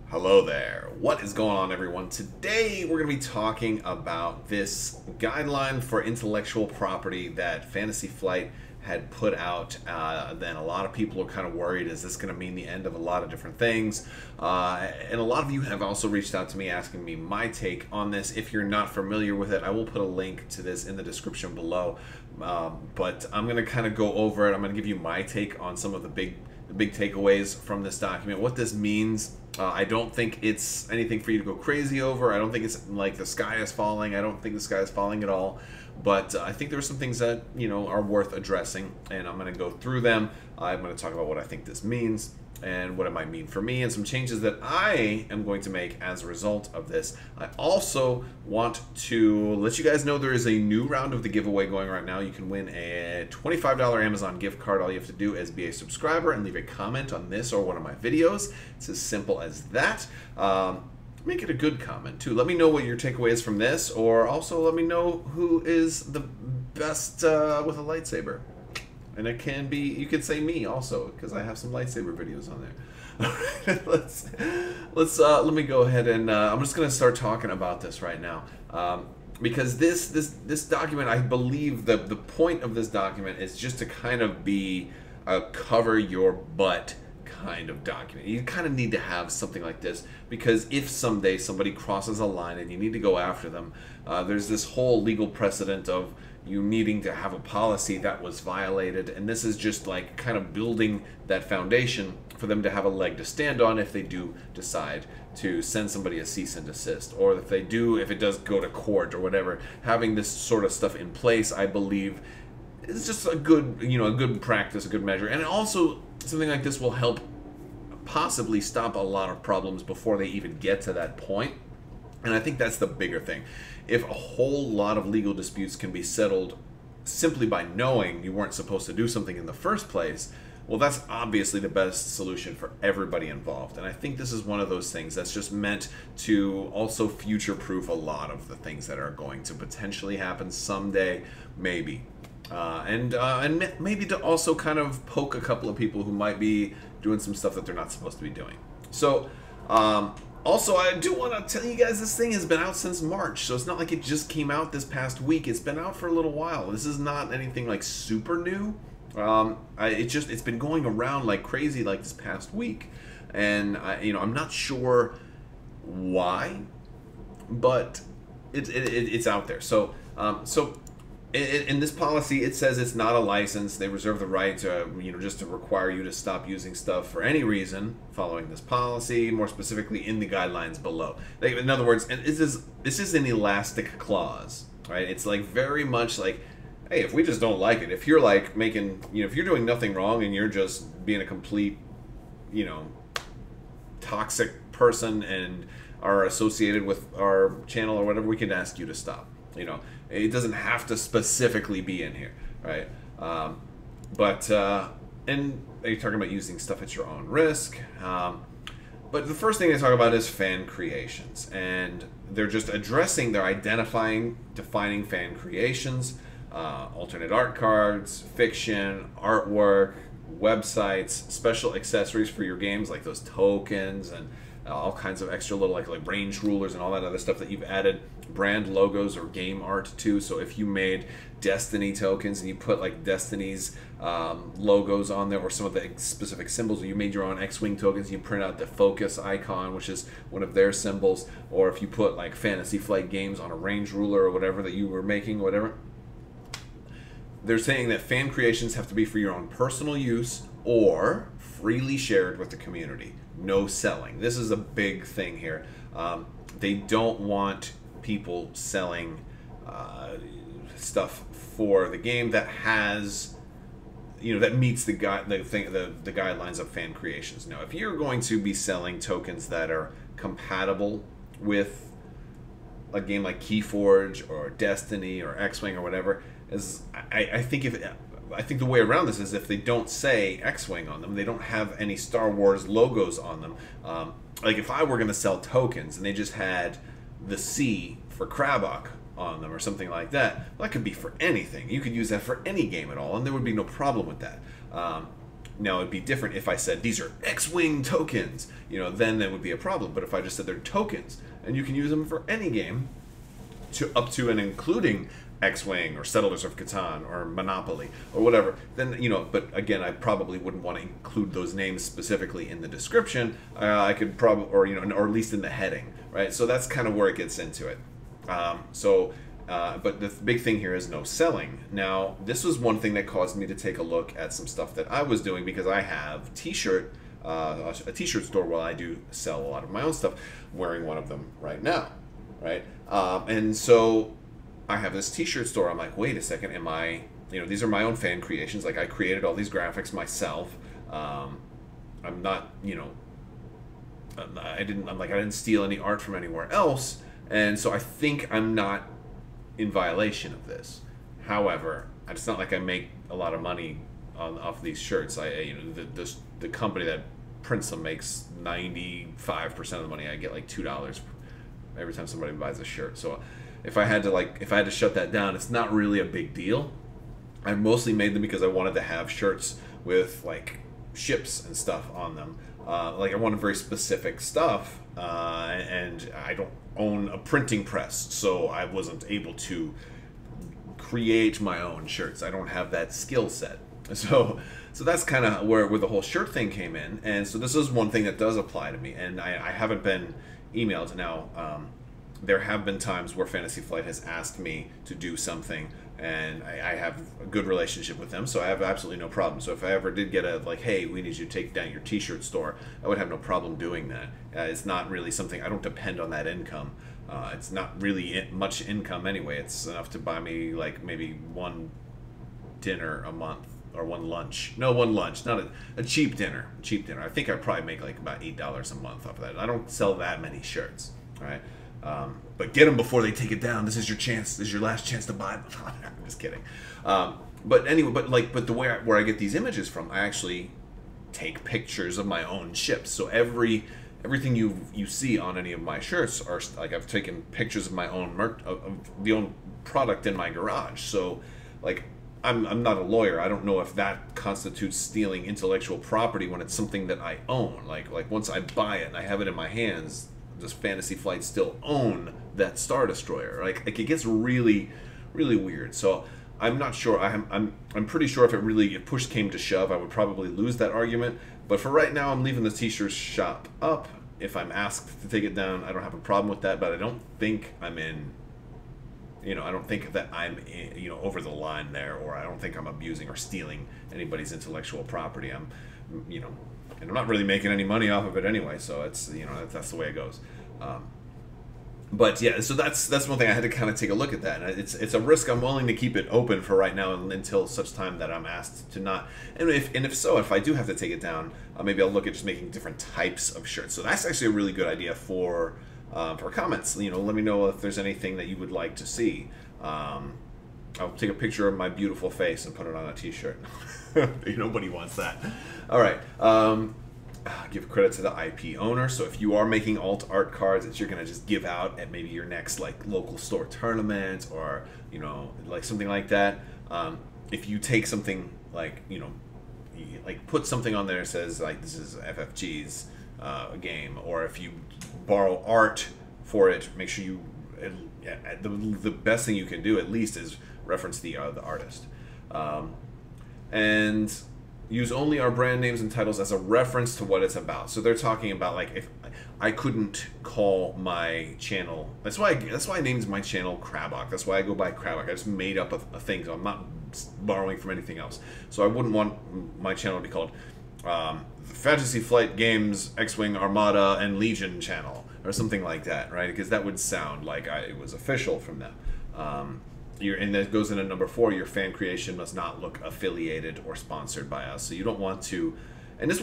Hello there. What is going on, everyone? Today we're going to be talking about this guideline for intellectual property that Fantasy Flight had put out. Then a lot of people are kind of worried, is this going to mean the end of a lot of different things? And a lot of you have also reached out to me asking me my take on this. If you're not familiar with it, I will put a link to this in the description below. But I'm going to kind of go over it. I'm going to give you my take on some of the big takeaways from this document, what this means. I don't think it's anything for you to go crazy over. I don't think it's like the sky is falling. I don't think the sky is falling at all. But I think there are some things that, are worth addressing, and I'm going to go through them. I'm going to talk about what I think this means and what it might mean for me, and some changes that I am going to make as a result of this. I also want to let you guys know there is a new round of the giveaway going right now. You can win a $25 Amazon gift card. All you have to do is be a subscriber and leave a comment on this or one of my videos. It's as simple as that. Make it a good comment too. Let me know what your takeaway is from this, or also let me know who is the best with a lightsaber. And it can be, you could say me also, because I have some lightsaber videos on there. Let me go ahead and I'm just going to start talking about this right now. Because this document, I believe the point of this document is just to kind of be a cover your butt kind of document. You kind of need to have something like this, because if someday somebody crosses a line and you need to go after them, there's this whole legal precedent of you needing to have a policy that was violated, and this is just like kind of building that foundation for them to have a leg to stand on if they do decide to send somebody a cease and desist, or if it does go to court or whatever. Having this sort of stuff in place, I believe, is just a good, a good practice, a good measure. And also something like this will help possibly stop a lot of problems before they even get to that point. And I think that's the bigger thing. If a whole lot of legal disputes can be settled simply by knowing you weren't supposed to do something in the first place, well, that's obviously the best solution for everybody involved. And I think this is one of those things that's just meant to also future-proof a lot of the things that are going to potentially happen someday, maybe. And maybe to also kind of poke a couple of people who might be doing some stuff that they're not supposed to be doing. So, also, I do want to tell you guys this thing has been out since March, so it's not like it just came out this past week. It's been out for a little while. This is not anything like super new. It's been going around like crazy like this past week, and I'm not sure why, but it's out there. So in this policy, it says it's not a license. They reserve the right to, just to require you to stop using stuff for any reason following this policy, more specifically in the guidelines below. In other words, and this is an elastic clause, right? It's like very much like, hey, if we just don't like it, if you're like making, if you're doing nothing wrong and you're just being a complete, toxic person and are associated with our channel or whatever, we can ask you to stop. It doesn't have to specifically be in here, right? And you're talking about using stuff at your own risk. But the first thing they talk about is fan creations, and they're identifying, defining fan creations, alternate art cards, fiction, artwork, websites, special accessories for your games like those tokens and all kinds of extra little like range rulers and all that other stuff that you've added brand logos or game art to. So if you made Destiny tokens and you put like Destiny's logos on there, or some of the specific symbols, or you made your own X-Wing tokens, you print out the focus icon, which is one of their symbols, or if you put like Fantasy Flight games on a range ruler or whatever that you were making, whatever. They're saying that fan creations have to be for your own personal use or freely shared with the community. No selling. This is a big thing here. They don't want people selling stuff for the game that has, that meets the guidelines of fan creations. Now, if you're going to be selling tokens that are compatible with a game like Keyforge or Destiny or X-Wing or whatever, I think the way around this is if they don't say X-Wing on them, they don't have any Star Wars logos on them. Like if I were going to sell tokens and they just had the C for Crabbok on them or something like that, well, that could be for anything. You could use that for any game at all, and there would be no problem with that. Now it'd be different if I said these are X-Wing tokens, you know, then that would be a problem. But if I just said they're tokens and you can use them for any game, up to and including X-Wing or Settlers of Catan or Monopoly or whatever, then, you know, but again, I probably wouldn't want to include those names specifically in the description. I could probably, or, you know, or at least in the heading, right? So that's kind of where it gets into it. But the big thing here is no selling. Now, this was one thing that caused me to take a look at some stuff that I was doing, because I have a t-shirt store where I do sell a lot of my own stuff. I'm wearing one of them right now, right? And so I have this t-shirt store. I'm like, wait a second, you know, these are my own fan creations. Like, I created all these graphics myself. I'm not, you know, I didn't steal any art from anywhere else. And so I think I'm not in violation of this. However, it's not like I make a lot of money off these shirts. You know, the company that prints them makes 95% of the money. I get like $2 every time somebody buys a shirt. So if I had to shut that down, it's not really a big deal. I mostly made them because I wanted to have shirts with like ships and stuff on them. Like, I wanted very specific stuff, and I don't own a printing press, so I wasn't able to create my own shirts. I don't have that skill set. So that's kind of where the whole shirt thing came in. And so this is one thing that does apply to me, and I haven't been emailed. Now, there have been times where Fantasy Flight has asked me to do something, and I have a good relationship with them, so I have absolutely no problem. So if I ever did get hey, we need you to take down your t-shirt store, I would have no problem doing that. It's not really something, I don't depend on that income. It's not really much income anyway. It's enough to buy me like maybe one dinner a month, or one lunch. No, one lunch, not a cheap dinner. I think I probably make like about $8 a month off of that. I don't sell that many shirts, right? But get them before they take it down. This is your chance. This is your last chance to buy them. I'm just kidding. But anyway, but the way where I get these images from, I actually take pictures of my own ships. So everything you see on any of my shirts are like, I've taken pictures of my own of the own product in my garage. So like, I'm not a lawyer. I don't know if that constitutes stealing intellectual property when it's something that I own. Like once I buy it and I have it in my hands, does Fantasy Flight still own that Star Destroyer? Like it gets really, really weird. So I'm not sure. I'm pretty sure if push came to shove, I would probably lose that argument. But for right now, I'm leaving the t-shirt shop up. If I'm asked to take it down, I don't have a problem with that. But I don't think I'm in. You know, I don't think that I'm, you know, over the line there, or I don't think I'm abusing or stealing anybody's intellectual property. I'm, you know, and I'm not really making any money off of it anyway, so it's, you know, that's the way it goes. But yeah, so that's one thing I had to kind of take a look at that. And it's a risk I'm willing to keep it open for right now until such time that I'm asked to not. And if so, if I do have to take it down, maybe I'll look at just making different types of shirts. So that's actually a really good idea for comments. You know, let me know if there's anything that you would like to see. I'll take a picture of my beautiful face and put it on a t-shirt. Nobody wants that. All right. Give credit to the IP owner. So if you are making alt art cards that you're going to just give out at maybe your next like local store tournament, or, you know, like something like that, if you take something like, you know, like put something on there that says like this is FFG's game, or if you borrow art for it, make sure you the best thing you can do at least is reference the artist, and use only our brand names and titles as a reference to what it's about. So they're talking about like, if I couldn't call my channel, that's why I named my channel Crabbok. That's why I go by Crabbok. I just made up a thing, so I'm not borrowing from anything else. So I wouldn't want my channel to be called Fantasy Flight Games X-Wing Armada and Legion channel or something like that, right? Because that would sound like it was official from them. And that goes into number 4. Your fan creation must not look affiliated or sponsored by us. So you don't want to. And this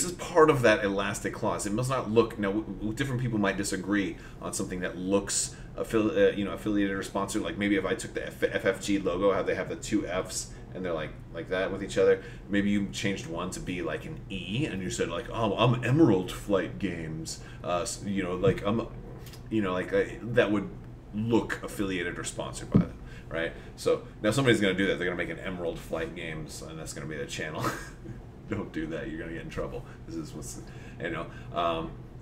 is part of that elastic clause. It must not look. Now, different people might disagree on something that looks affiliated or sponsored. Like maybe if I took the FFG logo, how they have the 2 Fs and they're like that with each other. Maybe you changed one to be like an E, and you said like, oh, I'm Emerald Flight Games. You know, like I'm, you know, like that would look affiliated or sponsored by them, right? So now somebody's going to do that. They're going to make an Emerald Flight Games, and that's going to be the channel. don't do that. You're gonna get in trouble. This is what's, you know.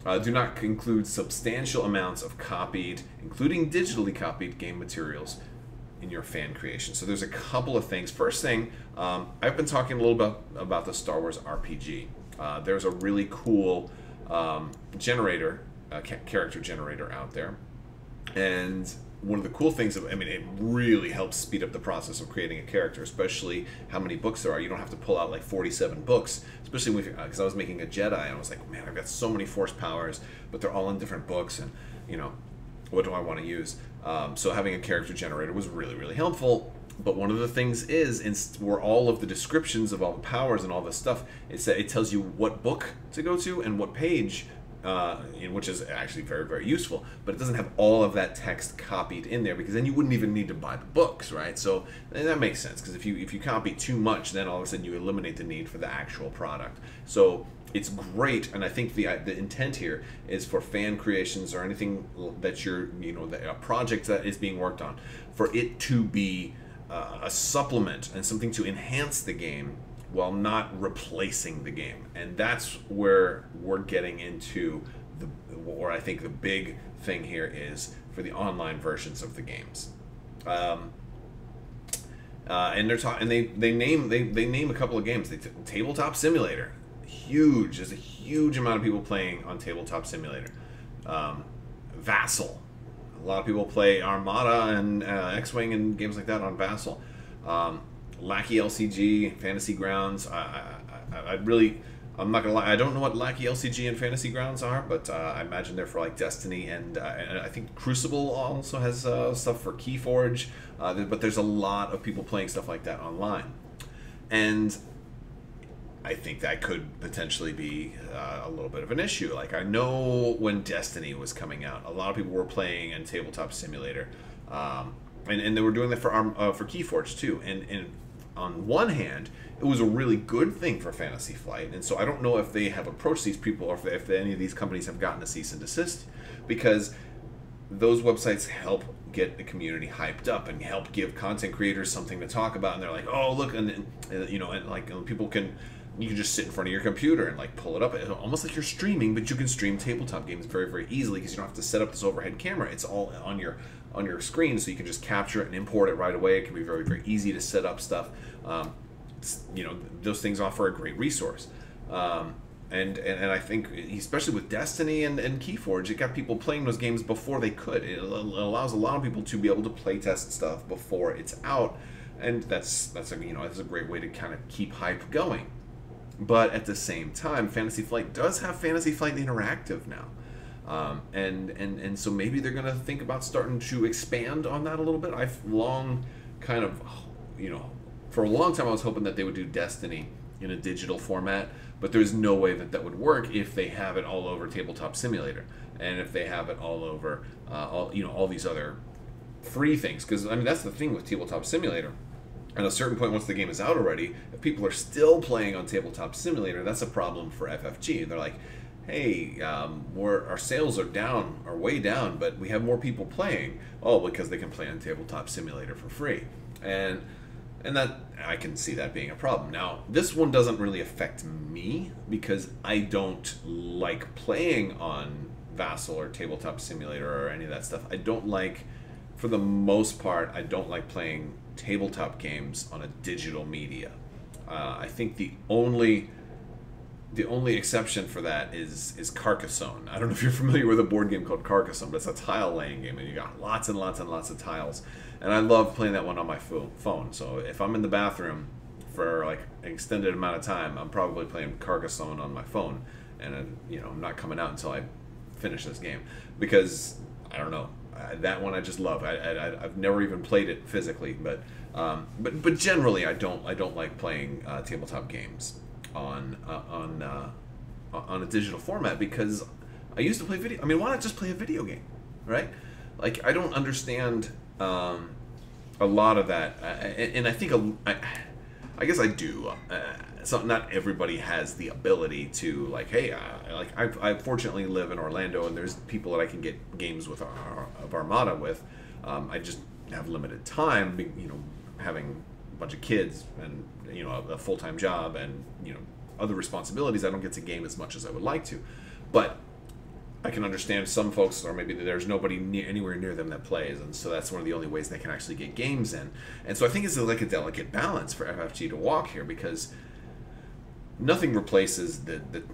Do not include substantial amounts of copied, including digitally copied game materials in your fan creation. So there's a couple of things. First thing, I've been talking a little bit about the Star Wars RPG. There's a really cool generator, character generator out there. And one of the cool things, I mean, it really helps speed up the process of creating a character, especially how many books there are. You don't have to pull out like 47 books, especially because I was making a Jedi and I was like, man, I've got so many Force powers, but they're all in different books, and you know, what do I want to use? So having a character generator was really, really helpful. But one of the things is, where all of the descriptions of all the powers and all this stuff, it tells you what book to go to and what page, which is actually very, very useful. But it doesn't have all of that text copied in there, because then you wouldn't even need to buy the books, right? So that makes sense, because if you copy too much, then all of a sudden you eliminate the need for the actual product. So it's great, and I think the intent here is for fan creations or anything that you're, a project that is being worked on, for it to be a supplement and something to enhance the game while not replacing the game. And that's where we're getting into or I think the big thing here is for the online versions of the games. And they name a couple of games. Tabletop Simulator, huge. There's a huge amount of people playing on Tabletop Simulator. Vassal, a lot of people play Armada and X-Wing and games like that on Vassal. Lackey LCG, Fantasy Grounds. I'm not gonna lie, I don't know what Lackey LCG and Fantasy Grounds are, but I imagine they're for like Destiny, and I think Crucible also has stuff for Keyforge. But there's a lot of people playing stuff like that online, and I think that could potentially be a little bit of an issue. Like, I know when Destiny was coming out, a lot of people were playing in Tabletop Simulator, and they were doing that for Keyforge too. And on one hand, it was a really good thing for Fantasy Flight, and so I don't know if they have approached these people, or if any of these companies have gotten a cease and desist, because those websites help get the community hyped up and help give content creators something to talk about. And they're like, oh look, and people you can just sit in front of your computer and like pull it up, almost like you're streaming, but you can stream tabletop games very, very easily, because you don't have to set up this overhead camera. It's all on your screen, so you can just capture it and import it right away. It can be very, very easy to set up stuff. Those things offer a great resource. And I think, especially with Destiny and Keyforge, it got people playing those games before they could. It allows a lot of people to be able to play test stuff before it's out, and that's a great way to kind of keep hype going. But at the same time, Fantasy Flight does have Fantasy Flight Interactive now, and so maybe they're going to think about starting to expand on that a little bit. I've long kind of, for a long time I was hoping that they would do Destiny in a digital format, but there's no way that would work if they have it all over Tabletop Simulator, and if they have it all over all these other free things. Because I mean, that's the thing with Tabletop Simulator. At a certain point, once the game is out already, if people are still playing on Tabletop Simulator, that's a problem for FFG. They're like, hey, our sales are way down, but we have more people playing. Oh, because they can play on Tabletop Simulator for free. And that, I can see that being a problem. Now, this one doesn't really affect me, because I don't like playing on Vassal or Tabletop Simulator or any of that stuff. For the most part, I don't like playing tabletop games on a digital media. I think the only exception for that is Carcassonne. I don't know if you're familiar with a board game called Carcassonne, but it's a tile laying game, and you got lots and lots and lots of tiles. And I love playing that one on my phone. So if I'm in the bathroom for like an extended amount of time, I'm probably playing Carcassonne on my phone, and I'm not coming out until I finish this game, because I don't know. That one I just love. I've never even played it physically, but generally I don't like playing tabletop games on a digital format, because I used to play video. I mean, why not just play a video game, right? Like, I don't understand a lot of that, and I think I guess I do. So not everybody has the ability to, like, hey, I fortunately live in Orlando, and there's people that I can get games with of Armada with. I just have limited time, having a bunch of kids and a full-time job and other responsibilities, I don't get to game as much as I would like to. But I can understand some folks, or maybe there's nobody anywhere near them that plays, and so that's one of the only ways they can actually get games in. And so I think it's like a delicate balance for FFG to walk here, because nothing replaces the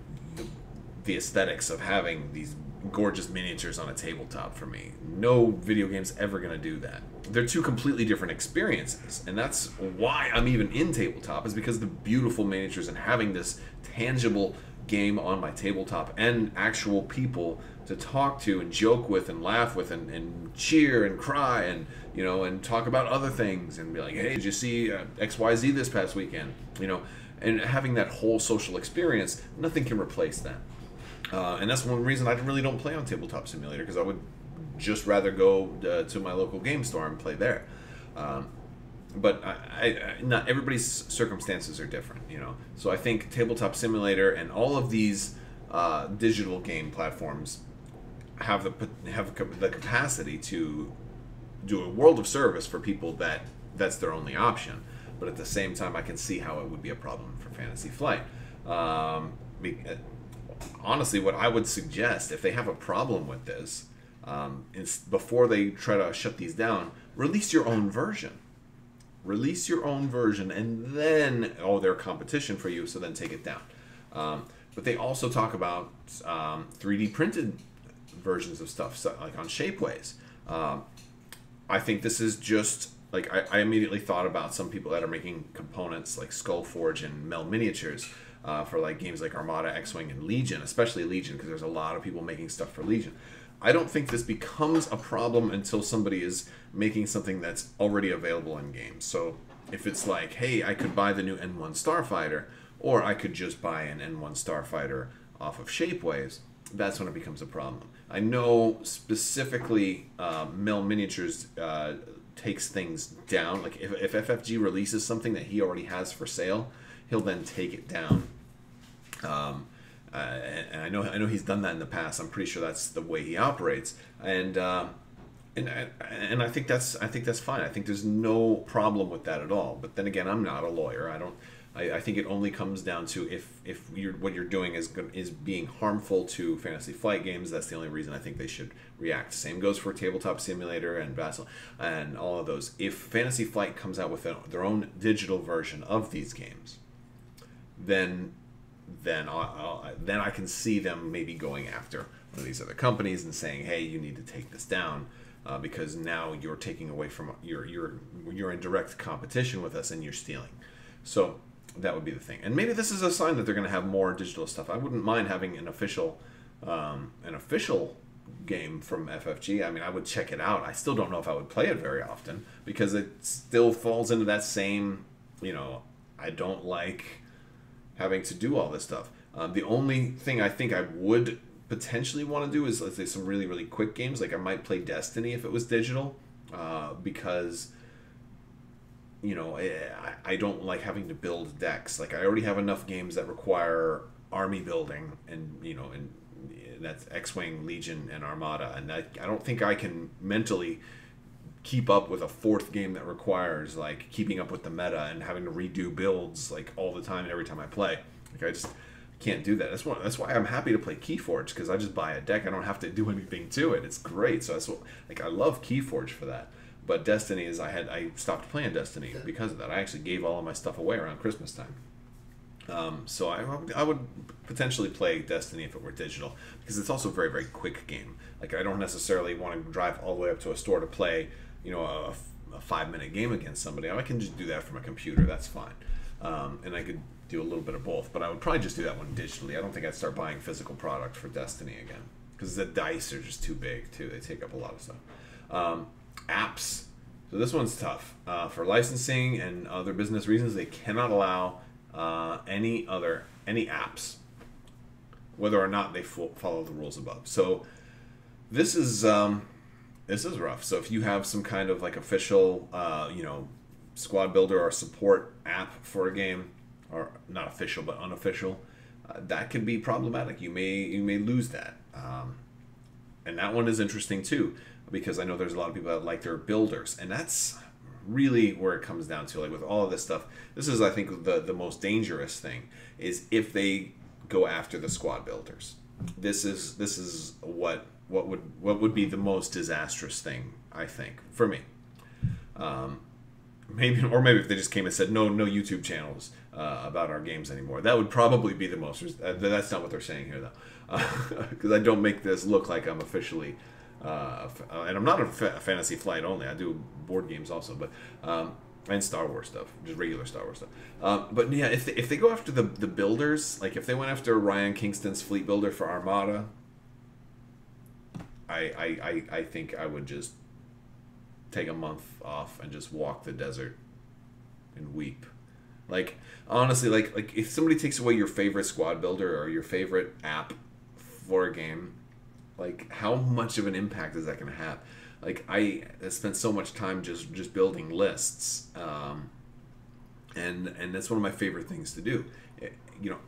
aesthetics of having these gorgeous miniatures on a tabletop for me. No video game's ever going to do that. They're two completely different experiences, and that's why I'm even in tabletop, is because the beautiful miniatures and having this tangible game on my tabletop and actual people to talk to and joke with and laugh with and cheer and cry and, you know, and talk about other things and be like, hey, did you see XYZ this past weekend, you know, and having that whole social experience. Nothing can replace that. And that's one reason I really don't play on Tabletop Simulator, because I would just rather go to my local game store and play there. But not everybody's circumstances are different, you know. So I think Tabletop Simulator and all of these digital game platforms have the capacity to do a world of service for people that's their only option. But at the same time, I can see how it would be a problem for Fantasy Flight. Honestly, what I would suggest, if they have a problem with this, before they try to shut these down, release your own version. Release your own version, and then, they're competition for you, so then take it down. But they also talk about 3D printed versions of stuff, so, like on Shapeways. I think this is just, like, I immediately thought about some people that are making components like Skullforge and Mel Miniatures for like games like Armada, X-Wing, and Legion, especially Legion, because there's a lot of people making stuff for Legion. I don't think this becomes a problem until somebody is making something that's already available in games. So if it's like, hey, I could buy the new N1 Starfighter, or I could just buy an N1 Starfighter off of Shapeways, that's when it becomes a problem. I know specifically Mel Miniatures takes things down. Like if FFG releases something that he already has for sale, he'll then take it down. And I know he's done that in the past. I'm pretty sure that's the way he operates, and I think that's fine. I think there's no problem with that at all. But then again, I'm not a lawyer. I think it only comes down to if what you're doing is being harmful to Fantasy Flight games. That's the only reason I think they should react. Same goes for Tabletop Simulator and Vassal and all of those. If Fantasy Flight comes out with their own digital version of these games, then I can see them maybe going after one of these other companies and saying, hey, you need to take this down because now you're taking away from you're in direct competition with us and you're stealing. So that would be the thing. And maybe this is a sign that they're going to have more digital stuff. I wouldn't mind having an official game from FFG. I mean, I would check it out. I still don't know if I would play it very often because it still falls into that same, you know, I don't like having to do all this stuff. The only thing I think I would potentially want to do is, let's say, some really, really quick games. Like I might play Destiny if it was digital, because, you know, I don't like having to build decks. Like I already have enough games that require army building, and you know, and that's X-Wing, Legion, and Armada, and I don't think I can mentally keep up with a fourth game that requires like keeping up with the meta and having to redo builds like all the time and every time I play. Like I just can't do that. That's why I'm happy to play Keyforge, because I just buy a deck. I don't have to do anything to it. It's great. So that's what, like, I love Keyforge for that. But Destiny is I stopped playing Destiny because of that. I actually gave all of my stuff away around Christmas time. So I would potentially play Destiny if it were digital, because it's also a very, very quick game. Like I don't necessarily want to drive all the way up to a store to play, you know, a 5-minute game against somebody. I can just do that from a computer. That's fine. And I could do a little bit of both, but I would probably just do that one digitally. I don't think I'd start buying physical product for Destiny again, because the dice are just too big too. They take up a lot of stuff. Apps. So this one's tough. For licensing and other business reasons, they cannot allow any apps, whether or not they follow the rules above. So this is rough. So if you have some kind of like official, you know, squad builder or support app for a game, or not official but unofficial, that can be problematic. You may lose that, and that one is interesting too, because I know there's a lot of people that like their builders, and that's really where it comes down to, like with all of this stuff, this is, I think, the most dangerous thing is if they go after the squad builders. This is what would be the most disastrous thing, I think, for me. Maybe if they just came and said no YouTube channels about our games anymore. That would probably be the most. That's not what they're saying here, though, because I don't make this look like I'm officially. And I'm not a Fantasy Flight only. I do board games also, but and Star Wars stuff, just regular Star Wars stuff. But yeah, if they go after the builders, like if they went after Ryan Kingston's fleet builder for Armada, I think I would just take a month off and just walk the desert and weep. Like honestly, like if somebody takes away your favorite squad builder or your favorite app for a game, like how much of an impact is that going to have? Like I spent so much time just building lists, and that's one of my favorite things to do. You know,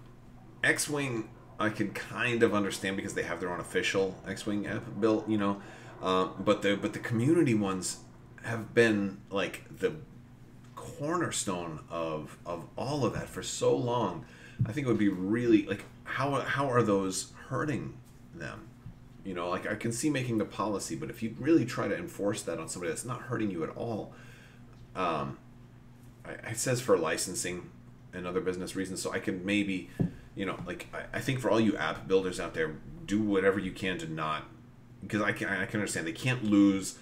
X-Wing I can kind of understand because they have their own official X-Wing app built. You know, but the community ones have been like the cornerstone of all of that for so long. I think it would be really like how are those hurting them? You know, like I can see making the policy, but if you really try to enforce that on somebody that's not hurting you at all, it says for licensing and other business reasons. So I can maybe, you know, like I think for all you app builders out there, do whatever you can to not, because I can understand they can't lose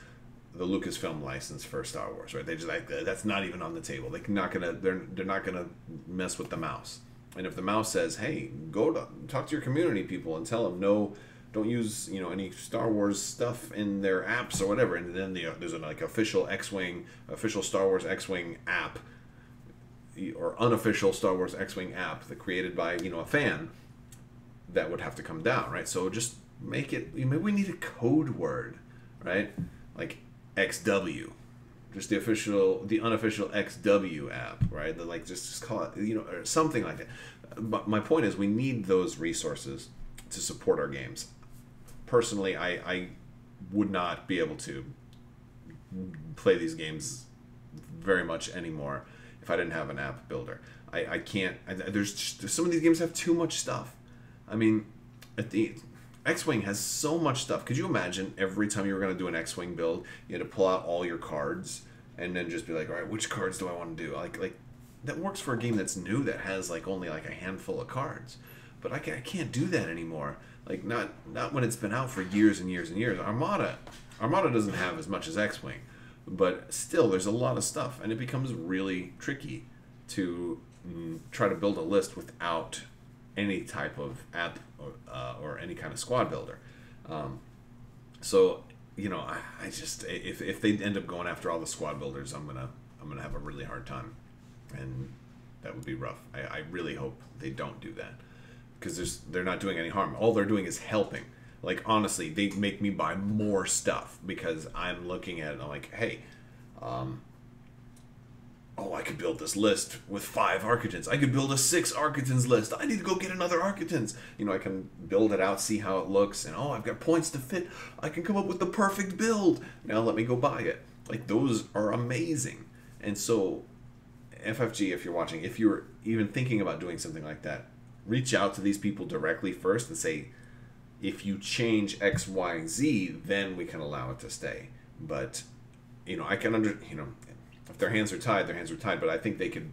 the Lucasfilm license for Star Wars, right? They just like that's not even on the table. They're not gonna mess with the mouse. And if the mouse says, "Hey, go talk to your community people and tell them no, don't use any Star Wars stuff in their apps or whatever," and then there's an like official Star Wars X-Wing app or unofficial Star Wars X-Wing app that created by a fan, that would have to come down, right? So just make it. Maybe we need a code word, right? Like XW, just the unofficial XW app, right? Like just call it, or something like that. But my point is, we need those resources to support our games. Personally, I would not be able to play these games very much anymore if I didn't have an app builder. I can't. There's some of these games have too much stuff. I mean, X-Wing has so much stuff. Could you imagine every time you were going to do an X-Wing build, you had to pull out all your cards and then just be like, all right, which cards do I want to do? Like that works for a game that's new that has like only like a handful of cards. But I can't do that anymore. Like not when it's been out for years and years and years. Armada doesn't have as much as X-Wing, but still there's a lot of stuff, and it becomes really tricky to try to build a list without any type of app or any kind of squad builder. So I just if they end up going after all the squad builders, I'm gonna have a really hard time, and that would be rough. I really hope they don't do that, because they're not doing any harm. All they're doing is helping. Like honestly, they make me buy more stuff because I'm looking at it and I'm like, hey, I could build this list with 5 Architans. I could build a 6 Architans list. I need to go get another Architans. I can build it out, see how it looks, and I've got points to fit. I can come up with the perfect build. Now let me go buy it. Like those are amazing. And so FFG, if you're watching, if you're even thinking about doing something like that, reach out to these people directly first and say, if you change X, Y, Z, then we can allow it to stay. But, I can if their hands are tied, their hands are tied. But I think they could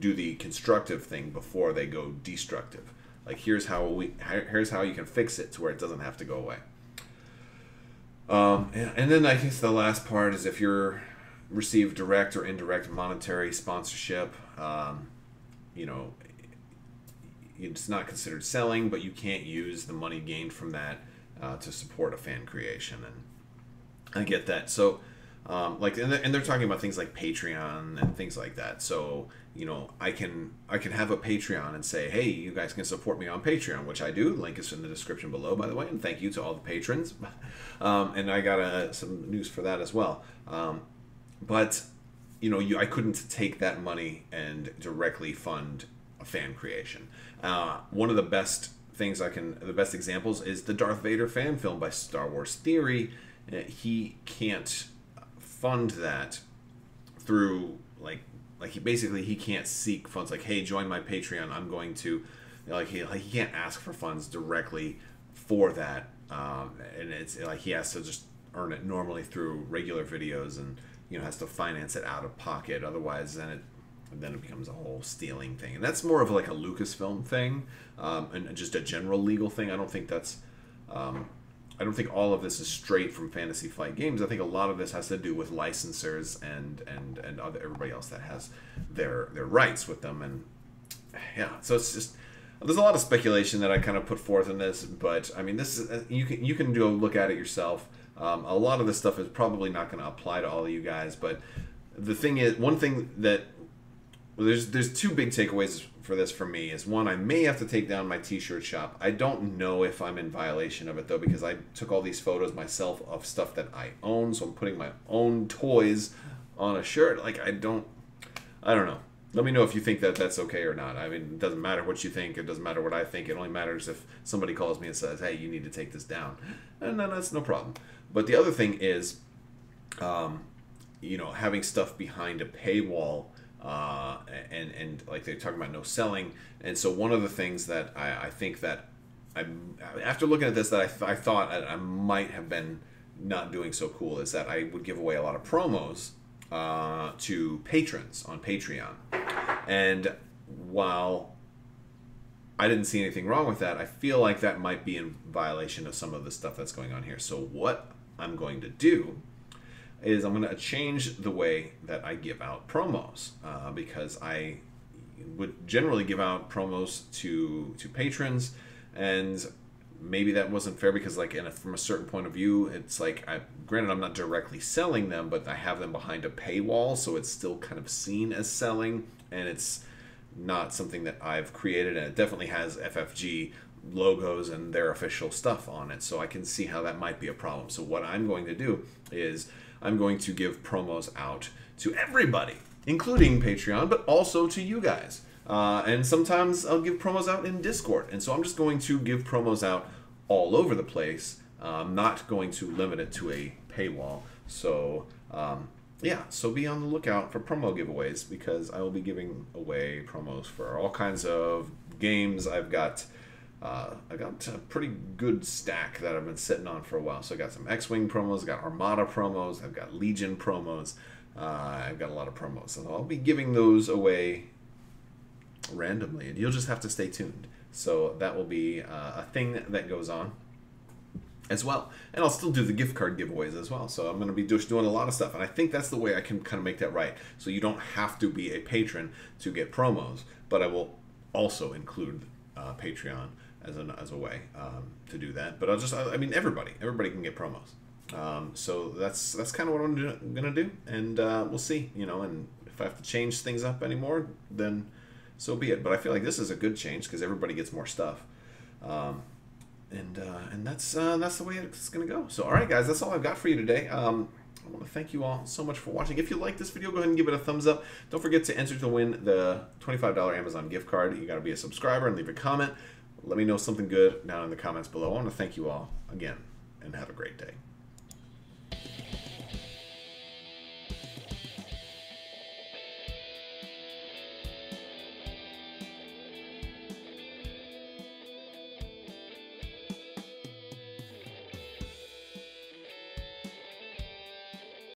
do the constructive thing before they go destructive. Like, here's how you can fix it to where it doesn't have to go away. And then I guess the last part is if you're receive direct or indirect monetary sponsorship, it's not considered selling, but you can't use the money gained from that to support a fan creation, and I get that. So, and they're talking about things like Patreon and things like that. So, I can have a Patreon and say, hey, you guys can support me on Patreon, which I do. Link is in the description below, by the way, and thank you to all the patrons. And I got some news for that as well. But I couldn't take that money and directly fund a fan creation. One of the best examples is the Darth Vader fan film by Star Wars Theory. He can't fund that through he can't seek funds like, hey, join my Patreon. I'm going to he can't ask for funds directly for that, and it's like he has to just earn it normally through regular videos, and has to finance it out of pocket. Otherwise, then it becomes a whole stealing thing, and that's more of like a Lucasfilm thing, and just a general legal thing. I don't think that's I don't think all of this is straight from Fantasy Flight Games. I think a lot of this has to do with licensors and everybody else that has their rights with them. And yeah, so it's just, there's a lot of speculation that I kind of put forth in this, but I mean, this is, you can go look at it yourself. A lot of this stuff is probably not going to apply to all of you guys, but the thing is, one thing that there's two big takeaways for this for me is, one, I may have to take down my t-shirt shop. I don't know if I'm in violation of it though, because I took all these photos myself of stuff that I own, so I'm putting my own toys on a shirt. Like, I don't know. Let me know if you think that that's okay or not. I mean, it doesn't matter what you think. It doesn't matter what I think. It only matters if somebody calls me and says, hey, you need to take this down. And then that's no problem. But the other thing is, having stuff behind a paywall, and like they're talking about no selling. And so one of the things that I think that after looking at this, that I thought I might have been not doing so cool, is that I would give away a lot of promos to patrons on Patreon. And while I didn't see anything wrong with that, I feel like that might be in violation of some of the stuff that's going on here. So what I'm going to do is I'm going to change the way that I give out promos, because I would generally give out promos to patrons, and maybe that wasn't fair, because like from a certain point of view, it's like, granted I'm not directly selling them, but I have them behind a paywall, so it's still kind of seen as selling, and it's not something that I've created, and it definitely has FFG logos and their official stuff on it, so I can see how that might be a problem. So what I'm going to do is I'm going to give promos out to everybody, including Patreon, but also to you guys. And sometimes I'll give promos out in Discord. And so I'm just going to give promos out all over the place. I'm not going to limit it to a paywall. So, yeah, so be on the lookout for promo giveaways, because I will be giving away promos for all kinds of games. I got a pretty good stack that I've been sitting on for a while. So I got some X-Wing promos, I got Armada promos, I've got Legion promos, I've got a lot of promos. So I'll be giving those away randomly, and you'll just have to stay tuned. So that will be a thing that goes on as well. And I'll still do the gift card giveaways as well. So I'm going to be just doing a lot of stuff. And I think that's the way I can kind of make that right. So you don't have to be a patron to get promos, but I will also include Patreon as a way to do that. But I mean, everybody can get promos. So that's kind of what I'm gonna do, and we'll see. And if I have to change things up anymore, then so be it. But I feel like this is a good change, because everybody gets more stuff, and that's the way it's gonna go. So all right, guys, that's all I've got for you today. I want to thank you all so much for watching. If you like this video, go ahead and give it a thumbs up. Don't forget to enter to win the $25 Amazon gift card. You got to be a subscriber and leave a comment. Let me know something good down in the comments below. I want to thank you all again, and have a great day.